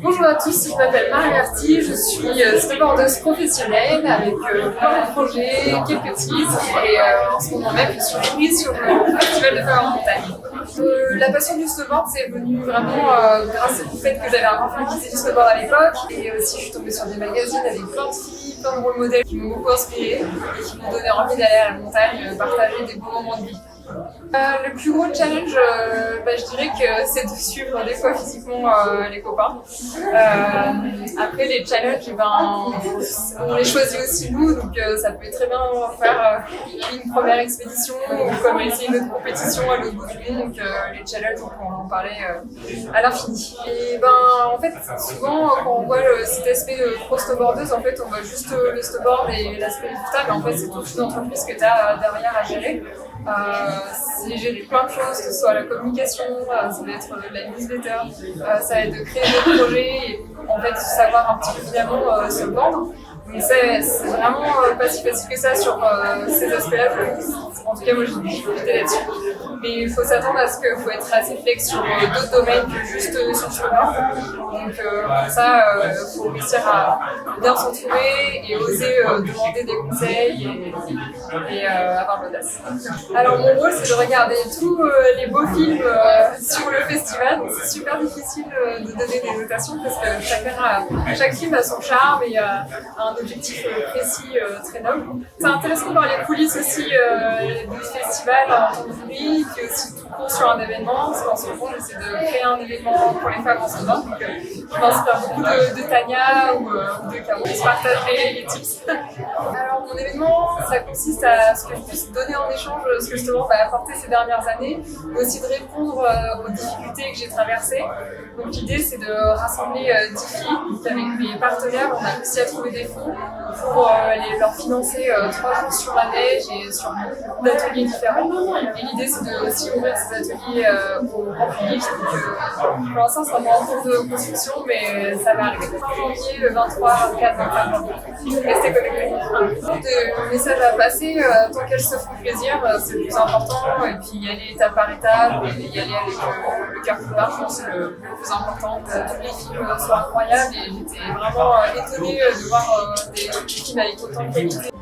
Bonjour à tous, je m'appelle Marie Arty, je suis snowboardeuse professionnelle avec plein de projets, quelques titres et en ce moment même je suis prise sur le festival de feu en montagne. La passion du snowboard c'est venu vraiment grâce au fait que j'avais un enfant qui faisait du snowboard à l'époque et aussi je suis tombée sur des magazines avec plein de filles, plein de rôles modèles qui m'ont beaucoup inspirée et qui m'ont donné envie d'aller à la montagne, partager des beaux moments de vie. Le plus gros challenge, je dirais que c'est de suivre des fois physiquement les copains. Après les challenges, on les choisit aussi nous, donc ça peut très bien faire une première expédition ou comme essayer une autre compétition à l'autre bout du monde. Donc les challenges, on peut en parler à l'infini. Et en fait, souvent quand on voit cet aspect pro snowboardeuse, en fait, on voit juste le snowboard et l'aspect résultat, mais en fait, c'est toute une entreprise que tu as derrière à gérer. C'est gérer plein de choses, que ce soit la communication, ça va être la newsletter, ça va être de créer des projets et en fait savoir un petit peu finalement se vendre. Donc c'est vraiment pas si facile que ça sur ces aspects-là. En tout cas, moi j'ai des difficultés là-dessus. Mais il faut s'attendre à ce qu'il faut être assez flex sur d'autres domaines que juste sur le sport. Donc pour ça, il faut réussir à bien s'entourer et oser demander des conseils et avoir l'audace. Alors mon rôle c'est de regarder tous les beaux films sur le festival. Donc c'est super difficile de donner des notations parce que chaque film a son charme et a un objectif précis très noble. C'est intéressant de voir les coulisses aussi du festival en tant que jury, qui est aussi tout court sur un événement. Parce qu'en ce moment, j'essaie de créer un événement pour les femmes en ce moment. Donc, je m'inspire beaucoup de Tania ou de Caro qui se partagent les tips. Alors, mon événement, ça consiste à ce que je puisse donner en échange ce que justement m'a apporté ces dernières années, mais aussi de répondre aux difficultés que j'ai traversées. Donc, l'idée, c'est de rassembler 10 filles. Donc, avec mes partenaires, on a réussi à trouver des fonds pour leur financer 3 jours sur la neige et sur d'ateliers différents. Et l'idée, c'est de aussi ouvrir ces ateliers au grand public. Donc, pour l'instant, c'est en cours de construction, mais ça va arriver fin janvier, le 23, 24, 25 janvier. Restez connectés. Le message à passer, tant qu'elles se font plaisir, c'est le plus important. Et puis y aller étape par étape, et y aller avec le cœur plus large, c'est le plus important. Tous les films sont incroyables et j'étais vraiment étonnée de voir des films avec autant de qualité.